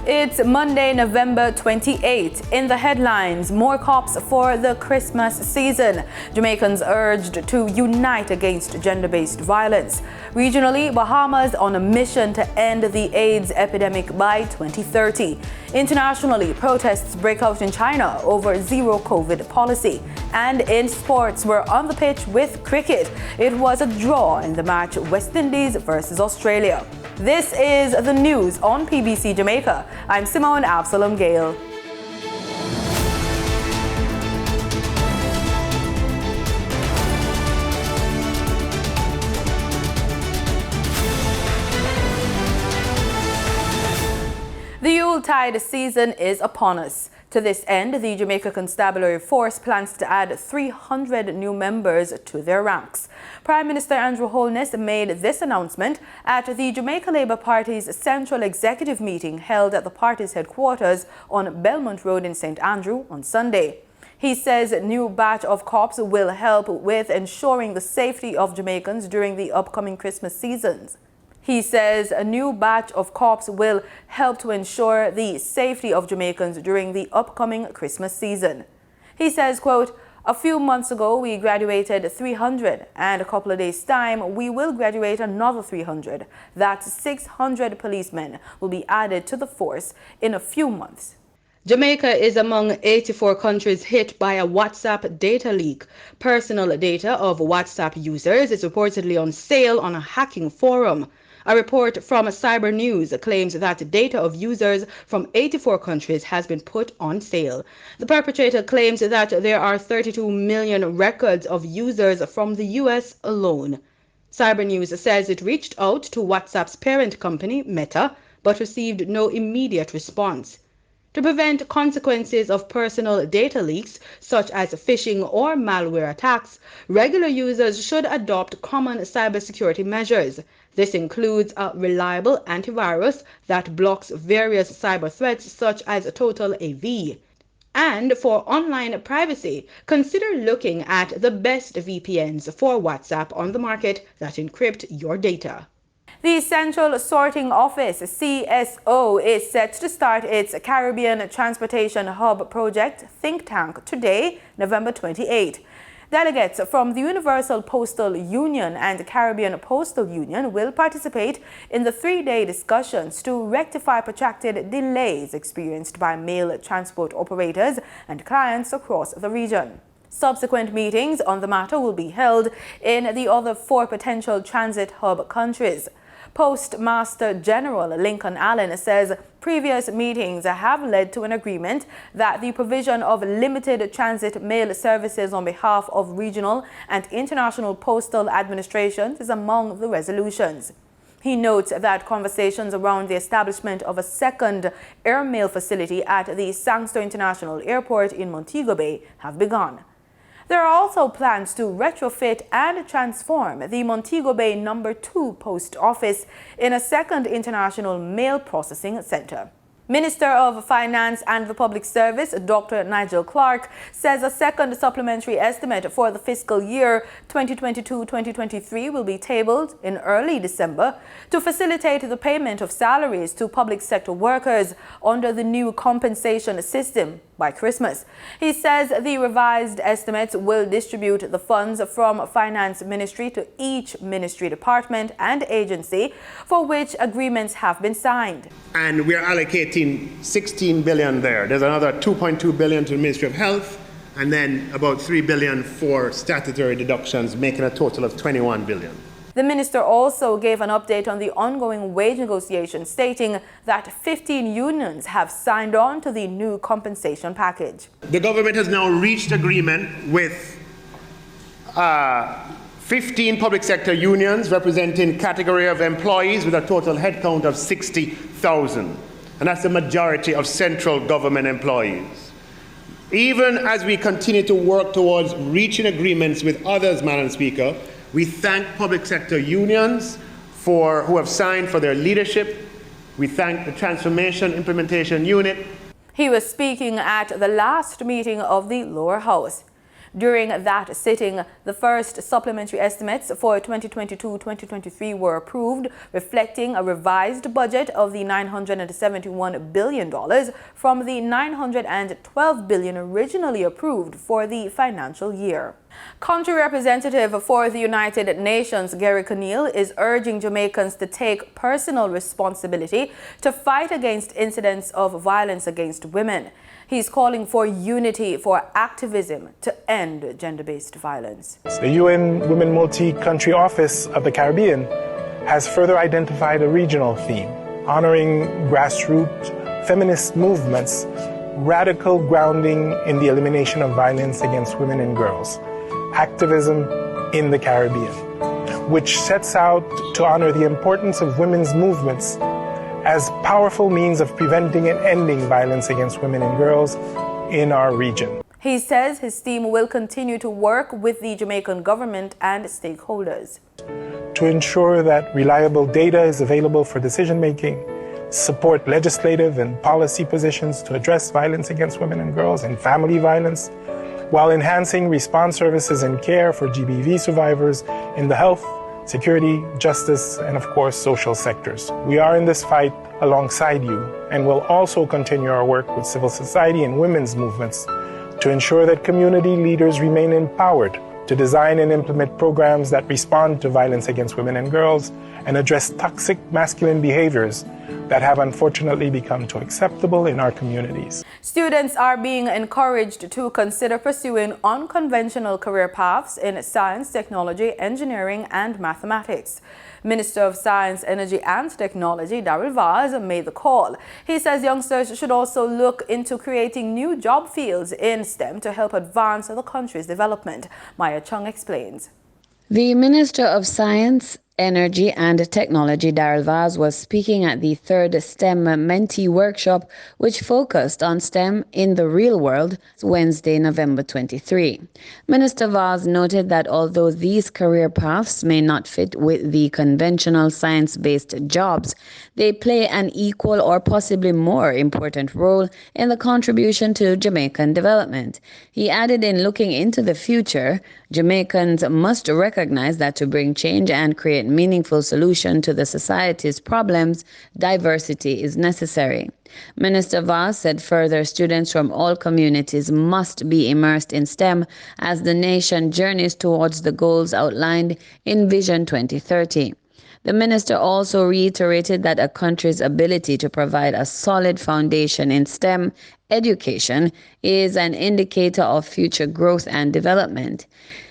It's Monday, November 28. In the headlines, more cops for the Christmas season. Jamaicans urged to unite against gender-based violence. Regionally, Bahamas on a mission to end the AIDS epidemic by 2030. Internationally, protests break out in China over zero COVID policy. And in sports, we're on the pitch with cricket. It was a draw in the match West Indies versus Australia. This is the news on PBC Jamaica. I'm Simone Absalom Gale. The Yuletide season is upon us. To this end, the Jamaica Constabulary Force plans to add 300 new members to their ranks. Prime Minister Andrew Holness made this announcement at the Jamaica Labour Party's Central Executive meeting held at the party's headquarters on Belmont Road in St. Andrew on Sunday. He says a new batch of cops will help with ensuring the safety of Jamaicans during the upcoming Christmas seasons. He says a new batch of cops will help to ensure the safety of Jamaicans during the upcoming Christmas season. He says, quote, "A few months ago, we graduated 300, and a couple of days' time, we will graduate another 300. That's 600 policemen will be added to the force in a few months." Jamaica is among 84 countries hit by a WhatsApp data leak. Personal data of WhatsApp users is reportedly on sale on a hacking forum. A report from Cyber News claims that data of users from 84 countries has been put on sale. The perpetrator claims that there are 32 million records of users from the US alone. Cyber News says it reached out to WhatsApp's parent company, Meta, but received no immediate response. To prevent consequences of personal data leaks, such as phishing or malware attacks, regular users should adopt common cybersecurity measures. This includes a reliable antivirus that blocks various cyber threats such as Total AV. And for online privacy, consider looking at the best VPNs for WhatsApp on the market that encrypt your data. The Central Sorting Office, CSO, is set to start its Caribbean Transportation Hub Project think tank today, November 28. Delegates from the Universal Postal Union and Caribbean Postal Union will participate in the three-day discussions to rectify protracted delays experienced by mail transport operators and clients across the region. Subsequent meetings on the matter will be held in the other four potential transit hub countries. Postmaster General Lincoln Allen says previous meetings have led to an agreement that the provision of limited transit mail services on behalf of regional and international postal administrations is among the resolutions. He notes that conversations around the establishment of a second airmail facility at the Sangster International Airport in Montego Bay have begun. There are also plans to retrofit and transform the Montego Bay No. 2 post office in a second international mail processing center. Minister of Finance and the Public Service, Dr. Nigel Clark, says a second supplementary estimate for the fiscal year 2022-2023 will be tabled in early December to facilitate the payment of salaries to public sector workers under the new compensation system by Christmas. He says the revised estimates will distribute the funds from Finance Ministry to each ministry department and agency for which agreements have been signed. And we're allocating 16 billion there. There's another 2.2 billion to the Ministry of Health, and then about 3 billion for statutory deductions, making a total of 21 billion. The minister also gave an update on the ongoing wage negotiations, stating that 15 unions have signed on to the new compensation package. The government has now reached agreement with 15 public sector unions representing category of employees with a total headcount of 60,000. And that's the majority of central government employees. Even as we continue to work towards reaching agreements with others, Madam Speaker, we thank public sector unions who have signed for their leadership. We thank the Transformation Implementation Unit. He was speaking at the last meeting of the lower house. During that sitting, the first supplementary estimates for 2022-2023 were approved, reflecting a revised budget of the $971 billion from the $912 billion originally approved for the financial year. Country Representative for the United Nations Gary Conneal is urging Jamaicans to take personal responsibility to fight against incidents of violence against women. He's calling for unity for activism to end gender-based violence. The UN Women Multi-Country Office of the Caribbean has further identified a regional theme, honoring grassroots feminist movements, radical grounding in the elimination of violence against women and girls, activism in the Caribbean, which sets out to honor the importance of women's movements as powerful means of preventing and ending violence against women and girls in our region. He says his team will continue to work with the Jamaican government and stakeholders to ensure that reliable data is available for decision-making, support legislative and policy positions to address violence against women and girls and family violence, while enhancing response services and care for GBV survivors in the health, security, justice, and of course, social sectors. We are in this fight alongside you and will also continue our work with civil society and women's movements to ensure that community leaders remain empowered to design and implement programs that respond to violence against women and girls and address toxic masculine behaviors that have unfortunately become too acceptable in our communities. Students are being encouraged to consider pursuing unconventional career paths in science, technology, engineering, and mathematics. Minister of Science, Energy and Technology, Darryl Vaz, made the call. He says youngsters should also look into creating new job fields in STEM to help advance the country's development. Maya Chung explains. The Minister of Science, Energy and Technology, Darryl Vaz, was speaking at the third STEM Mentee Workshop, which focused on STEM in the real world, Wednesday, November 23. Minister Vaz noted that although these career paths may not fit with the conventional science-based jobs, they play an equal or possibly more important role in the contribution to Jamaican development. He added, in looking into the future, Jamaicans must recognize that to bring change and create meaningful solution to the society's problems, diversity is necessary. Minister Vaz said further students from all communities must be immersed in STEM as the nation journeys towards the goals outlined in Vision 2030. The minister also reiterated that a country's ability to provide a solid foundation in STEM education is an indicator of future growth and development.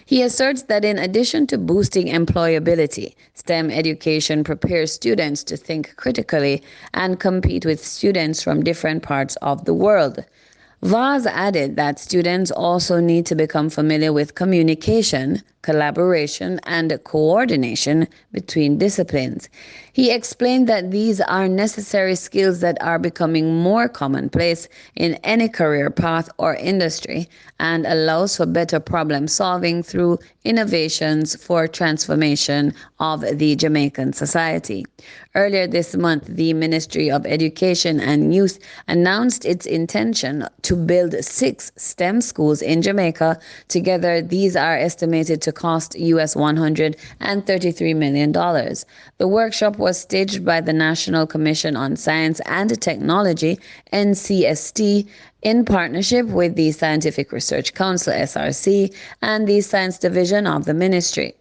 He asserts that in addition to boosting employability, STEM education prepares students to think critically and compete with students from different parts of the world. Vaz added that students also need to become familiar with communication, collaboration, and coordination between disciplines. He explained that these are necessary skills that are becoming more commonplace in any career path or industry and allows for better problem solving through innovations for transformation of the Jamaican society. Earlier this month, the Ministry of Education and Youth announced its intention to build 6 STEM schools in Jamaica. Together, these are estimated to cost US $133 million. The workshop was staged by the National Commission on Science and Technology, NCST, in partnership with the Scientific Research Council, SRC, and the Science Division of the Ministry.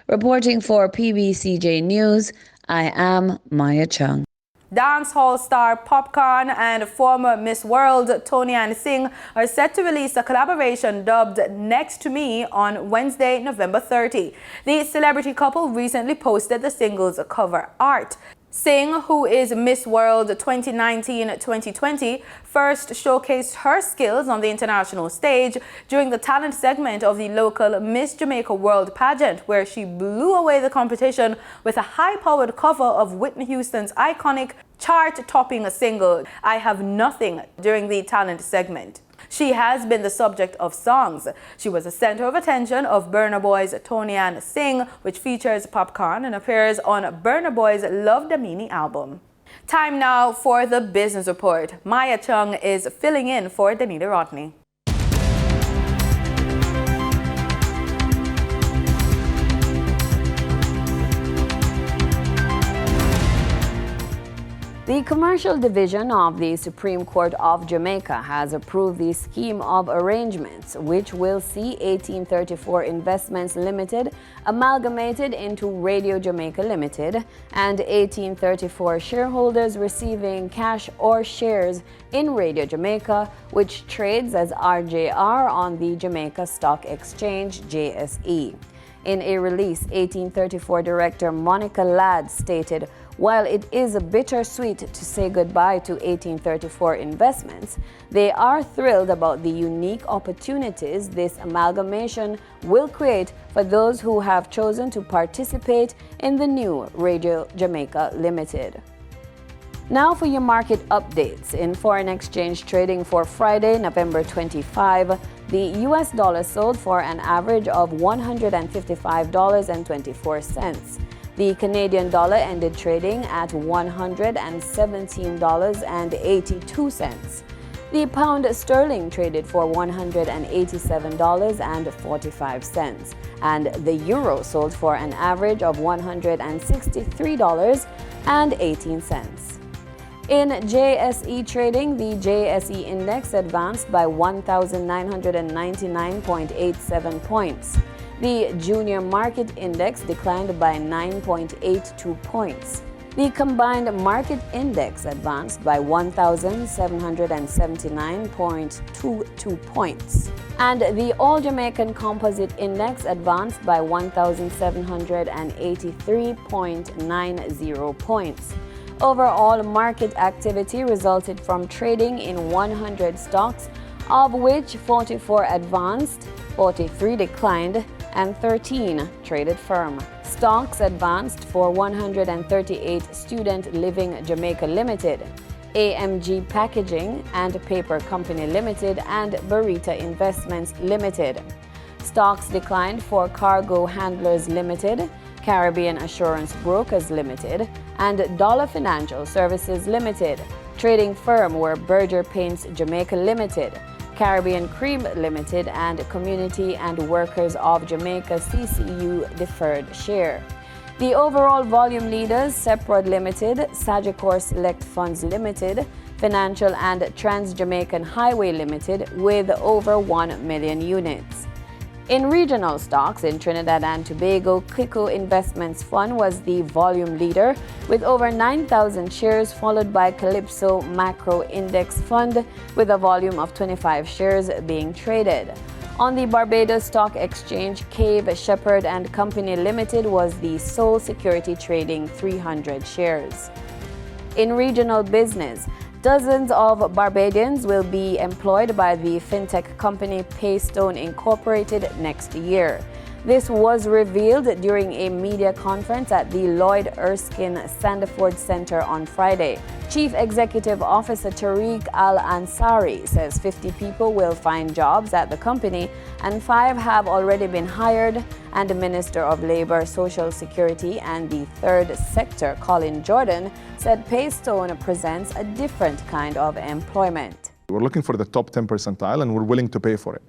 Reporting for PBCJ News, I am Maya Chung. Dancehall star Popcorn and former Miss World Tony Ann Singh are set to release a collaboration dubbed Next to Me on Wednesday, November 30. The celebrity couple recently posted the single's cover art. Singh, who is Miss World 2019-2020, first showcased her skills on the international stage during the talent segment of the local Miss Jamaica World pageant, where she blew away the competition with a high-powered cover of Whitney Houston's iconic chart-topping single, I Have Nothing, during the talent segment. She has been the subject of songs. She was the center of attention of Burna Boy's Tony Ann Singh, which features Popcorn and appears on Burna Boy's Love Damini album. Time now for the business report. Maya Chung is filling in for Danita Rodney. The Commercial Division of the Supreme Court of Jamaica has approved the scheme of arrangements, which will see 1834 Investments Limited amalgamated into Radio Jamaica Limited and 1834 shareholders receiving cash or shares in Radio Jamaica, which trades as RJR on the Jamaica Stock Exchange, JSE. In a release, 1834 Director Monica Ladd stated, "While it is bittersweet to say goodbye to 1834 Investments, they are thrilled about the unique opportunities this amalgamation will create for those who have chosen to participate in the new Radio Jamaica Limited." Now for your market updates. In foreign exchange trading for Friday, November 25, the US dollar sold for an average of $155.24. The Canadian dollar ended trading at $117.82. The pound sterling traded for $187.45, and the euro sold for an average of $163.18. In JSE trading, the JSE index advanced by 1,999.87 points. The junior market index declined by 9.82 points. The combined market index advanced by 1,779.22 points. And the All Jamaican Composite Index advanced by 1,783.90 points. Overall market activity resulted from trading in 100 stocks, of which 44 advanced, 43 declined, and 13 traded firm. Stocks advanced for 138 Student Living Jamaica Limited, AMG Packaging and Paper Company Limited, and Barita Investments Limited. Stocks declined for Cargo Handlers Limited, Caribbean Assurance Brokers Limited, and Dollar Financial Services Limited. Trading firm were Berger Paints Jamaica Limited, Caribbean Cream Limited, and Community and Workers of Jamaica CCU Deferred Share. The overall volume leaders, Seprod Limited, Sagicor Select Funds Limited, Financial and Trans-Jamaican Highway Limited with over 1 million units. In regional stocks, in Trinidad and Tobago, Clico Investments Fund was the volume leader with over 9,000 shares, followed by Calypso Macro Index Fund with a volume of 25 shares being traded. On the Barbados Stock Exchange, Cave Shepherd and Company Limited was the sole security trading 300 shares. In regional business, dozens of Barbadians will be employed by the fintech company Paystone Incorporated next year. This was revealed during a media conference at the Lloyd Erskine Sandiford Center on Friday. Chief Executive Officer Tariq Al-Ansari says 50 people will find jobs at the company and 5 have already been hired, and the Minister of Labor, Social Security and the Third Sector, Colin Jordan, said Paystone presents a different kind of employment. We're looking for the top 10 percentile and we're willing to pay for it.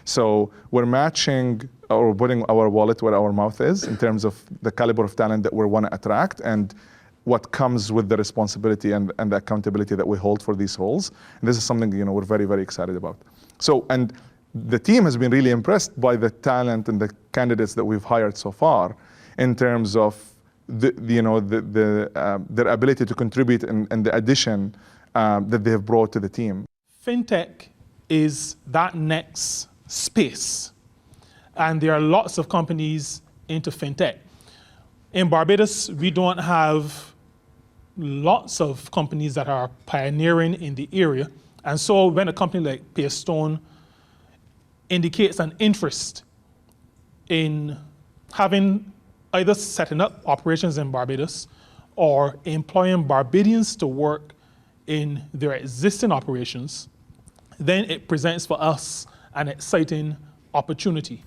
So we're matching or putting our wallet where our mouth is in terms of the caliber of talent that we want to attract and what comes with the responsibility and the accountability that we hold for these roles. And this is something, we're very, very excited about. So, and the team has been really impressed by the talent and the candidates that we've hired so far in terms of their ability to contribute and the addition that they have brought to the team. Fintech is that next space, and there are lots of companies into fintech. In Barbados, we don't have lots of companies that are pioneering in the area, and so when a company like Paystone indicates an interest in having either setting up operations in Barbados or employing Barbadians to work in their existing operations, then it presents for us an exciting opportunity.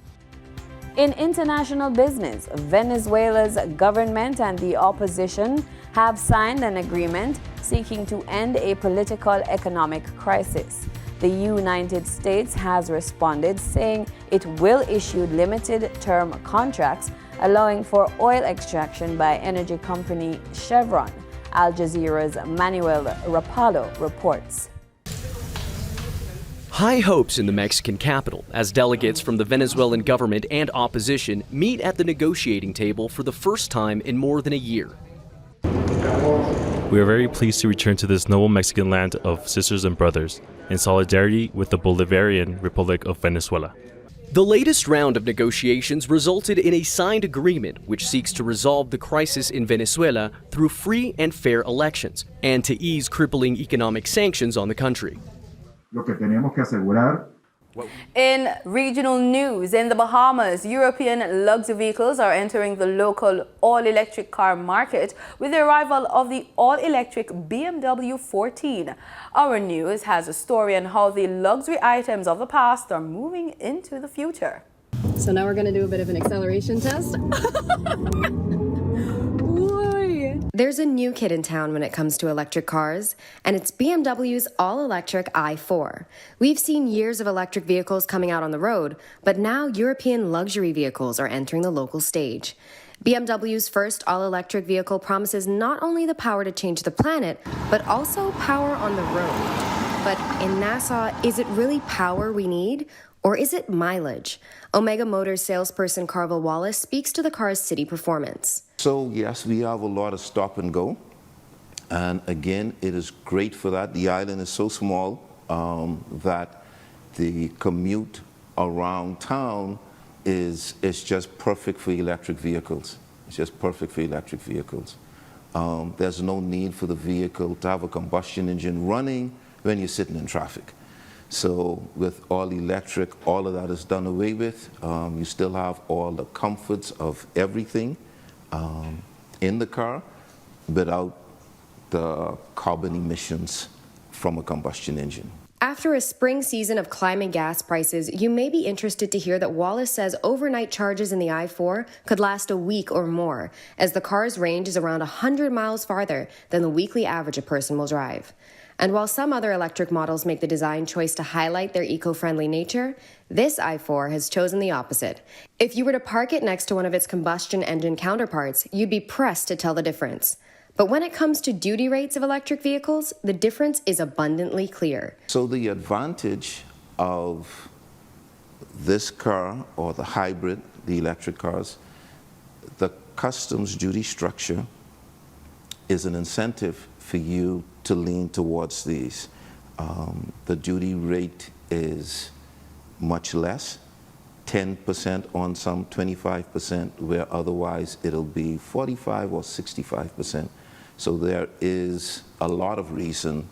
In international business, Venezuela's government and the opposition have signed an agreement seeking to end a political economic crisis. The United States has responded, saying it will issue limited-term contracts allowing for oil extraction by energy company Chevron, Al Jazeera's Manuel Rapallo reports. High hopes in the Mexican capital as delegates from the Venezuelan government and opposition meet at the negotiating table for the first time in more than a year. We are very pleased to return to this noble Mexican land of sisters and brothers in solidarity with the Bolivarian Republic of Venezuela. The latest round of negotiations resulted in a signed agreement which seeks to resolve the crisis in Venezuela through free and fair elections and to ease crippling economic sanctions on the country. In regional news, in the Bahamas, European luxury vehicles are entering the local all-electric car market with the arrival of the all-electric BMW 14. Our news has a story on how the luxury items of the past are moving into the future. So now we're going to do a bit of an acceleration test. There's a new kid in town when it comes to electric cars, and it's BMW's all-electric i4. We've seen years of electric vehicles coming out on the road, but now European luxury vehicles are entering the local stage. BMW's first all-electric vehicle promises not only the power to change the planet, but also power on the road. But in Nassau, is it really power we need? Or is it mileage? Omega Motors salesperson Carvel Wallace speaks to the car's city performance. So yes, we have a lot of stop and go. And again, it is great for that. The island is so small that the commute around town is just perfect for electric vehicles. It's just perfect for electric vehicles. There's no need for the vehicle to have a combustion engine running when you're sitting in traffic. So with all electric, all of that is done away with. You still have all the comforts of everything in the car without the carbon emissions from a combustion engine. After a spring season of climbing gas prices, you may be interested to hear that Wallace says overnight charges in the i4 could last a week or more, as the car's range is around 100 miles farther than the weekly average a person will drive. And while some other electric models make the design choice to highlight their eco-friendly nature, this i4 has chosen the opposite. If you were to park it next to one of its combustion engine counterparts, you'd be pressed to tell the difference. But when it comes to duty rates of electric vehicles, the difference is abundantly clear. So the advantage of this car, or the hybrid, the electric cars, the customs duty structure is an incentive for you to lean towards these. The duty rate is much less, 10% on some, 25%, where otherwise it'll be 45 or 65%. So there is a lot of reason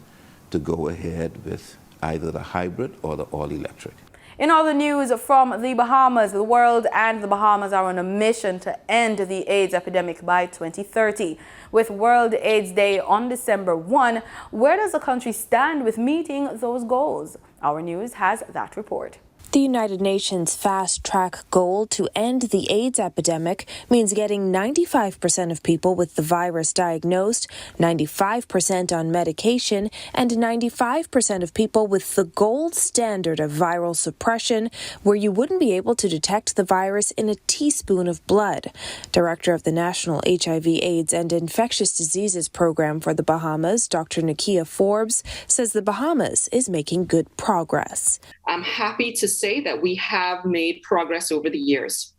to go ahead with either the hybrid or the all-electric. In other news from the Bahamas, the world and the Bahamas are on a mission to end the AIDS epidemic by 2030. With World AIDS Day on December 1, where does the country stand with meeting those goals? Our news has that report. The United Nations fast-track goal to end the AIDS epidemic means getting 95% of people with the virus diagnosed, 95% on medication, and 95% of people with the gold standard of viral suppression, where you wouldn't be able to detect the virus in a teaspoon of blood. Director of the National HIV, AIDS, and Infectious Diseases Program for the Bahamas, Dr. Nakia Forbes, says the Bahamas is making good progress. I'm happy to say that we have made progress over the years.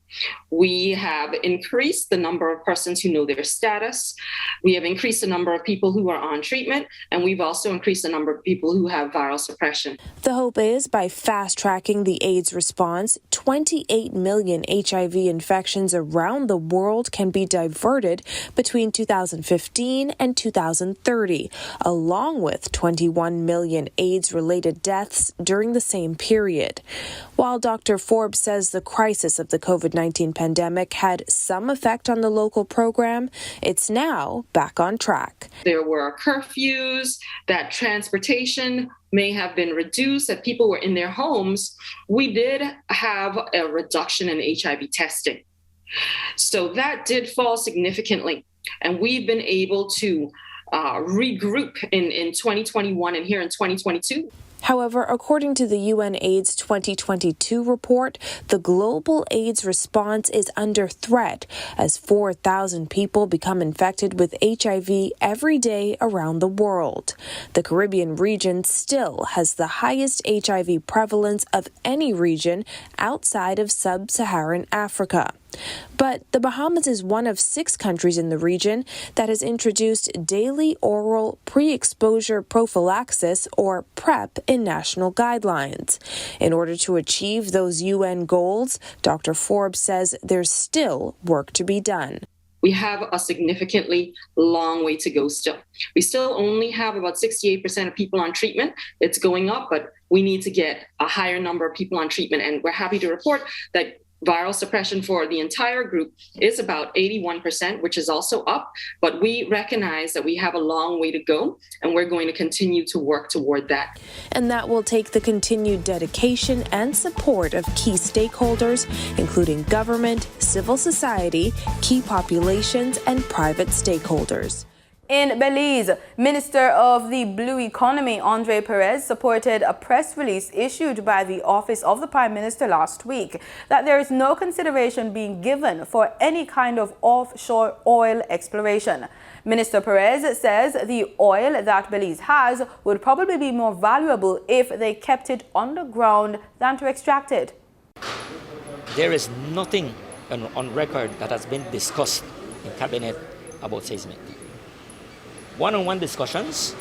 We have increased the number of persons who know their status. We have increased the number of people who are on treatment, and we've also increased the number of people who have viral suppression. The hope is by fast-tracking the AIDS response, 28 million HIV infections around the world can be diverted between 2015 and 2030, along with 21 million AIDS-related deaths during the same period. While Dr. Forbes says the crisis of the COVID-19 pandemic had some effect on the local program, it's now back on track. There were curfews, that transportation may have been reduced, that people were in their homes. We did have a reduction in HIV testing. So that did fall significantly. And we've been able to regroup in 2021 and here in 2022. However, according to the UN AIDS 2022 report, the global AIDS response is under threat as 4,000 people become infected with HIV every day around the world. The Caribbean region still has the highest HIV prevalence of any region outside of sub-Saharan Africa. But the Bahamas is one of 6 countries in the region that has introduced daily oral pre-exposure prophylaxis, or PrEP, in national guidelines. In order to achieve those UN goals, Dr. Forbes says there's still work to be done. We have a significantly long way to go still. We still only have about 68% of people on treatment. It's going up, but we need to get a higher number of people on treatment. And we're happy to report that viral suppression for the entire group is about 81%, which is also up. But we recognize that we have a long way to go, and we're going to continue to work toward that. And that will take the continued dedication and support of key stakeholders, including government, civil society, key populations, and private stakeholders. In Belize, Minister of the Blue Economy Andre Perez supported a press release issued by the Office of the Prime Minister last week that there is no consideration being given for any kind of offshore oil exploration. Minister Perez says the oil that Belize has would probably be more valuable if they kept it underground than to extract it. There is nothing on record that has been discussed in Cabinet about seismic. One-on-one discussions,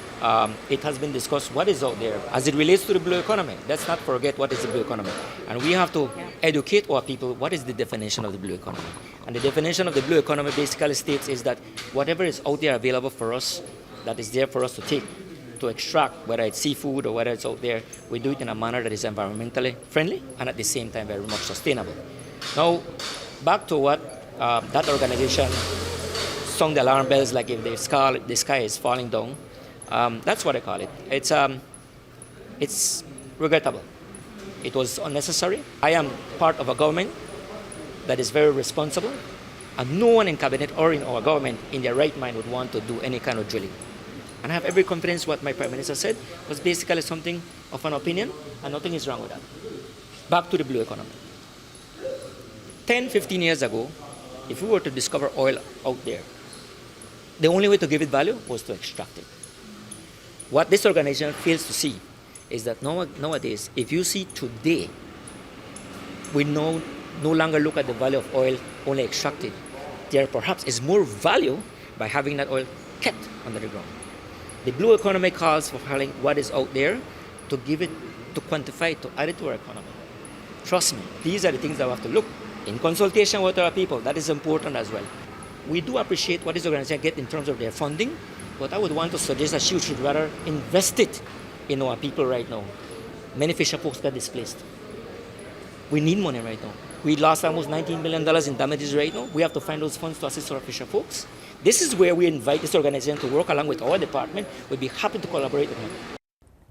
it has been discussed what is out there as it relates to the blue economy. Let's not forget what is the blue economy. And we have to educate our people what is the definition of the blue economy. And the definition of the blue economy basically states is that whatever is out there available for us, that is there for us to take, to extract, whether it's seafood or whether it's out there, we do it in a manner that is environmentally friendly and at the same time very much sustainable. Now, back to what that organization sung the alarm bells, like if the sky is falling down. That's what I call it. It's regrettable. It was unnecessary. I am part of a government that is very responsible, and no one in cabinet or in our government in their right mind would want to do any kind of drilling. And I have every confidence what my Prime Minister said was basically something of an opinion, and nothing is wrong with that. Back to the blue economy. 10, 15 years ago, if we were to discover oil out there, the only way to give it value was to extract it. What this organization fails to see is that nowadays, if you see today, we no longer look at the value of oil only extracted. There perhaps is more value by having that oil kept under the ground. The blue economy calls for having what is out there to give it, to quantify it, to add it to our economy. Trust me, these are the things that we have to look in consultation with our people. That is important as well. We do appreciate what this organization gets in terms of their funding, but I would want to suggest that she should rather invest it in our people right now. Many fisher folks got displaced. We need money right now. We lost almost $19 million in damages right now. We have to find those funds to assist our fisher folks. This is where we invite this organization to work along with our department. We'd be happy to collaborate with them.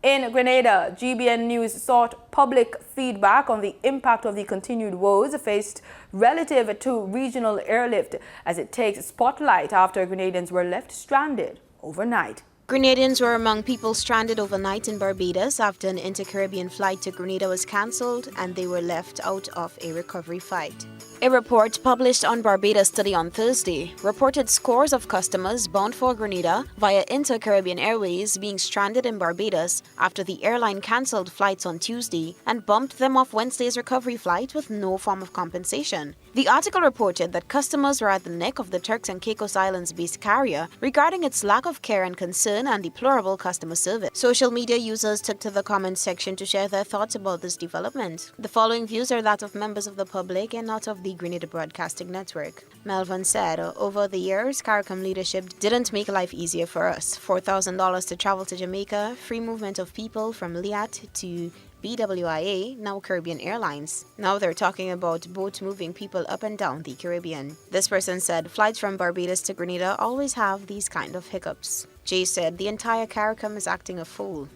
In Grenada, GBN News sought public feedback on the impact of the continued woes faced relative to regional airlift as it takes spotlight after Grenadians were left stranded overnight. Grenadians were among people stranded overnight in Barbados after an inter-Caribbean flight to Grenada was cancelled and they were left out of a recovery flight. A report published on Barbados Study on Thursday reported scores of customers bound for Grenada via inter-Caribbean Airways being stranded in Barbados after the airline cancelled flights on Tuesday and bumped them off Wednesday's recovery flight with no form of compensation. The article reported that customers were at the neck of the Turks and Caicos Islands-based carrier regarding its lack of care and concern and deplorable customer service. Social media users took to the comments section to share their thoughts about this development. The following views are that of members of the public and not of the Grenada Broadcasting Network. Melvin said, over the years, CARICOM leadership didn't make life easier for us. $4,000 to travel to Jamaica, free movement of people from Liat to BWIA, now Caribbean Airlines. Now they're talking about boats moving people up and down the Caribbean. This person said, flights from Barbados to Grenada always have these kind of hiccups. Jay said, the entire CARICOM is acting a fool.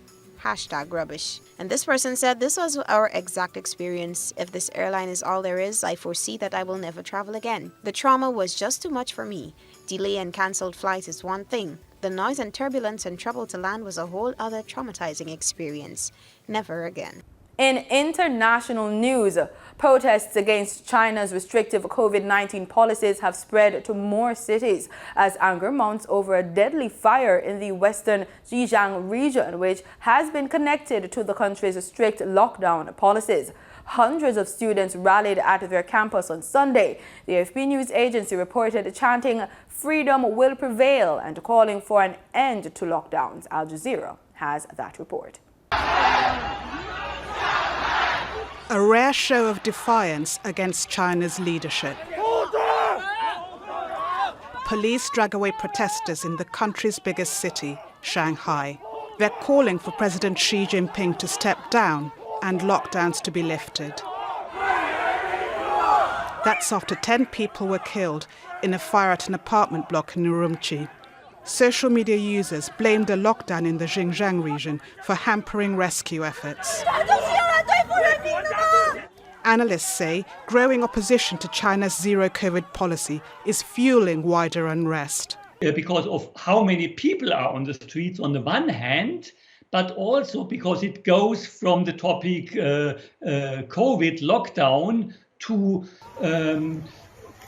#rubbish. And this person said, this was our exact experience. If this airline is all there is, I foresee that I will never travel again. The trauma was just too much for me. Delay and cancelled flights is one thing, The noise and turbulence and trouble to land was a whole other traumatizing experience. Never again. In international news, protests against China's restrictive COVID-19 policies have spread to more cities as anger mounts over a deadly fire in the western Zhejiang region, which has been connected to the country's strict lockdown policies. Hundreds of students rallied at their campus on Sunday. The AFP news agency reported chanting "Freedom will prevail" and calling for an end to lockdowns. Al Jazeera has that report. A rare show of defiance against China's leadership. Police drag away protesters in the country's biggest city, Shanghai. They're calling for President Xi Jinping to step down and lockdowns to be lifted. That's after 10 people were killed in a fire at an apartment block in Urumqi. Social media users blamed the lockdown in the Xinjiang region for hampering rescue efforts. Analysts say growing opposition to China's zero-COVID policy is fueling wider unrest. Because of how many people are on the streets on the one hand, but also because it goes from the topic COVID lockdown to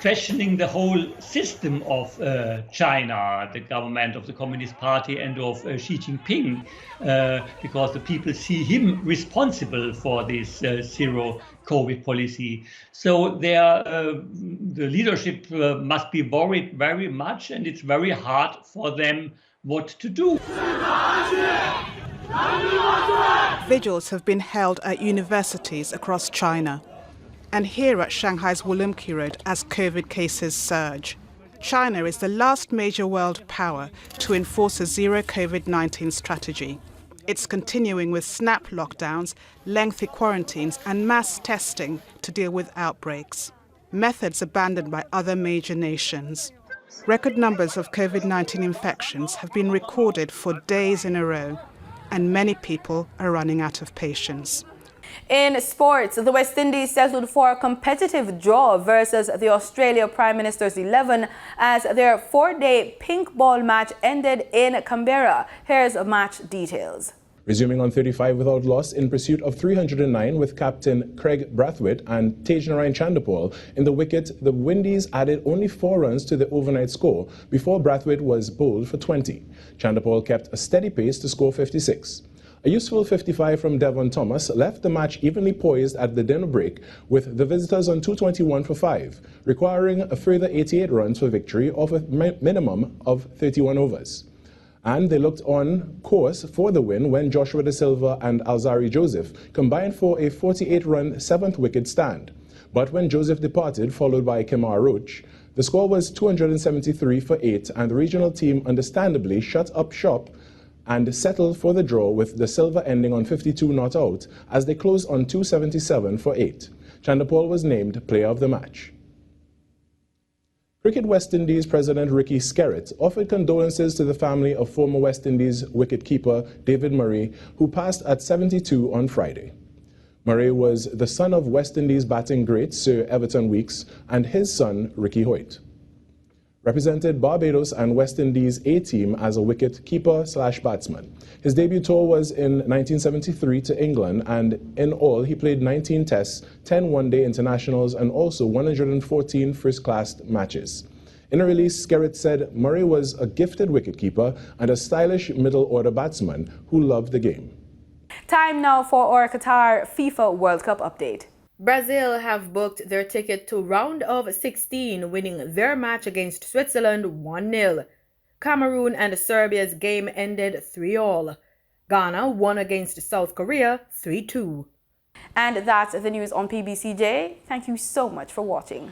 questioning the whole system of China, the government of the Communist Party and of Xi Jinping, because the people see him responsible for this zero COVID policy. So the leadership must be worried very much, and it's very hard for them what to do. Vigils have been held at universities across China, and here at Shanghai's Urumqi Road as COVID cases surge. China is the last major world power to enforce a zero COVID-19 strategy. It's continuing with snap lockdowns, lengthy quarantines and mass testing to deal with outbreaks, methods abandoned by other major nations. Record numbers of COVID-19 infections have been recorded for days in a row, and many people are running out of patience. In sports, the West Indies settled for a competitive draw versus the Australia Prime Minister's 11 as their 4-day pink ball match ended in Canberra. Here's match details. Resuming on 35 without loss in pursuit of 309 with captain Craig Brathwaite and Tejnarayan Chandapal in the wicket, the Windies added only 4 runs to the overnight score before Brathwaite was bowled for 20. Chandapal kept a steady pace to score 56. A useful 55 from Devon Thomas left the match evenly poised at the dinner break, with the visitors on 221 for 5, requiring a further 88 runs for victory of a minimum of 31 overs. And they looked on course for the win when Joshua Da Silva and Alzari Joseph combined for a 48-run 7th wicket stand. But when Joseph departed, followed by Kemar Roach, the score was 273 for 8, and the regional team understandably shut up shop and settled for the draw, with Da Silva ending on 52 not out as they closed on 277 for 8. Chandapal was named player of the match. Cricket West Indies President Ricky Skerritt offered condolences to the family of former West Indies wicketkeeper David Murray, who passed at 72 on Friday. Murray was the son of West Indies batting great Sir Everton Weekes and his son Ricky Hoyt. Represented Barbados and West Indies A-team as a wicket-keeper/batsman. His debut tour was in 1973 to England, and in all he played 19 tests, 10 one-day internationals and also 114 first-class matches. In a release, Skerritt said Murray was a gifted wicketkeeper and a stylish middle-order batsman who loved the game. Time now for our Qatar FIFA World Cup update. Brazil have booked their ticket to round of 16, winning their match against Switzerland 1-0. Cameroon and Serbia's game ended 3-3. Ghana won against South Korea 3-2. And that's the news on PBCJ. Thank you so much for watching.